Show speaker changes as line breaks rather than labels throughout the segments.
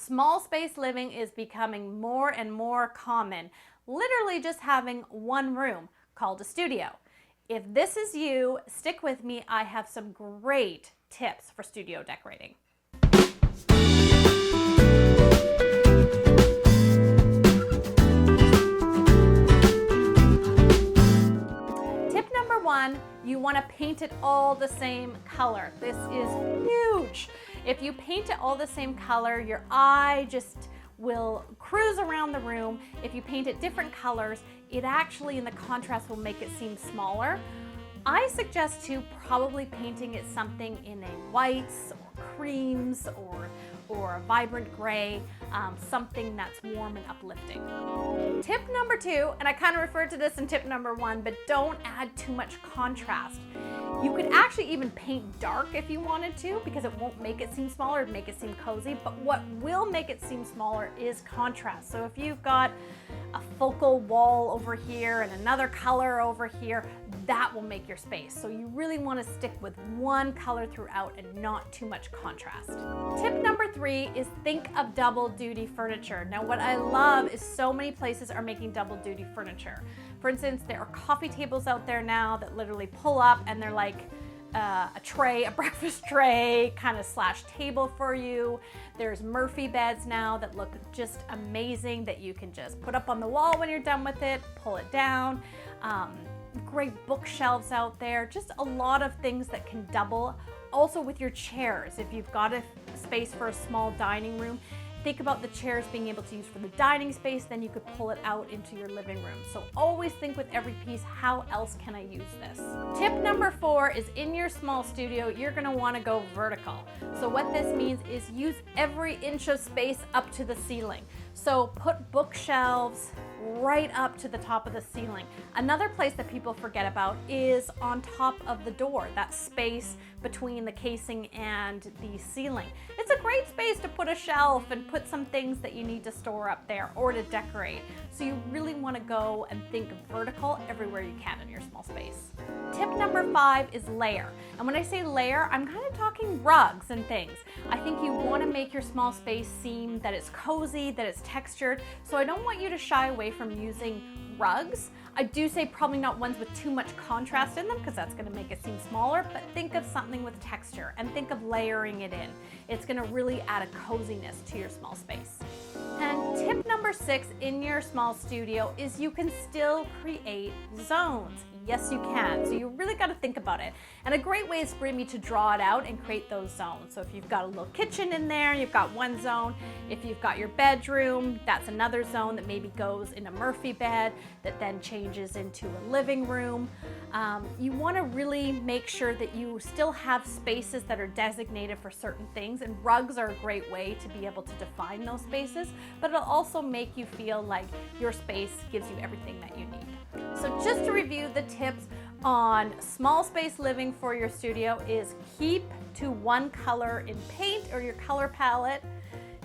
Small space living is becoming more and more common, literally just having one room called a studio. If this is you, stick with me. I have some great tips for studio decorating. Tip number one, you want to paint it all the same color. This is huge. If you paint it all the same color, your eye just will cruise around the room. If you paint it different colors, it actually in the contrast will make it seem smaller. I suggest to probably painting it something in a whites or creams or a vibrant gray, something that's warm and uplifting. Tip number two, and I kind of referred to this in tip number one, but don't add too much contrast. You could actually even paint dark if you wanted to, because it won't make it seem smaller, it'll make it seem cozy, but what will make it seem smaller is contrast. So if you've got a focal wall over here and another color over here, that will make your space. So you really want to stick with one color throughout and not too much contrast. Tip number three is think of double duty furniture. Now what I love is so many places are making double duty furniture. For instance, there are coffee tables out there now that literally pull up and they're like a tray, a breakfast tray, kind of slash table for you. There's Murphy beds now that look just amazing that you can just put up on the wall when you're done with it, pull it down. Great bookshelves out there, just a lot of things that can double. Also with your chairs, if you've got a space for a small dining room, think about the chairs being able to use for the dining space, then you could pull it out into your living room. So always think with every piece, how else can I use this? Tip number four is in your small studio, you're gonna wanna go vertical. So what this means is use every inch of space up to the ceiling. So put bookshelves right up to the top of the ceiling. Another place that people forget about is on top of the door, that space between the casing and the ceiling. It's a great space to put a shelf and put some things that you need to store up there or to decorate. So you really want to go and think vertical everywhere you can in your small space. Tip number five is layer. And when I say layer, I'm kind of talking rugs and things. I think you want to make your small space seem that it's cozy, that it's textured. So I don't want you to shy away from using rugs. I do say probably not ones with too much contrast in them because that's going to make it seem smaller, but think of something with texture and think of layering it in. It's going to really add a coziness to your small space. And tip number six in your small studio is you can still create zones. Yes, you can. So you really got to think about it. And a great way is for me to draw it out and create those zones. So if you've got a little kitchen in there, you've got one zone. If you've got your bedroom, that's another zone that maybe goes in a Murphy bed that then changes into a living room. You want to really make sure that you still have spaces that are designated for certain things, and rugs are a great way to be able to define those spaces, but it'll also make you feel like your space gives you everything that you need. So just to review the tips on small space living for your studio is keep to one color in paint or your color palette.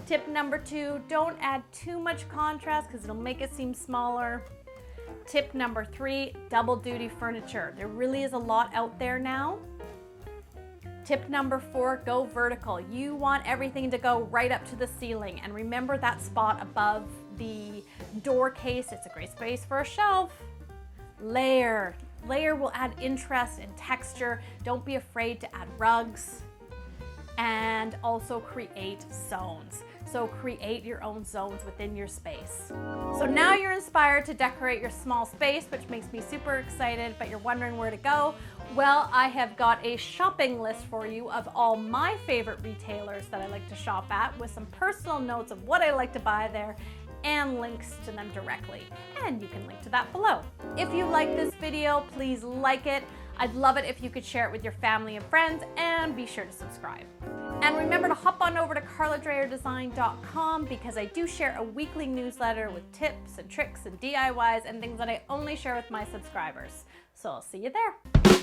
Tip number two, don't add too much contrast because it'll make it seem smaller. Tip number three, double duty furniture. There really is a lot out there now. Tip number four, go vertical. You want everything to go right up to the ceiling, and remember that spot above the door case. It's a great space for a shelf. Layer will add interest and texture. Don't be afraid to add rugs, and also create zones. So create your own zones within your space. So now you're inspired to decorate your small space, which makes me super excited, but you're wondering where to go. Well, I have got a shopping list for you of all my favorite retailers that I like to shop at, with some personal notes of what I like to buy there and links to them directly. And you can link to that below. If you like this video, please like it. I'd love it if you could share it with your family and friends, and be sure to subscribe. And remember to hop on over to karladreyerdesign.com because I do share a weekly newsletter with tips and tricks and DIYs and things that I only share with my subscribers. So I'll see you there.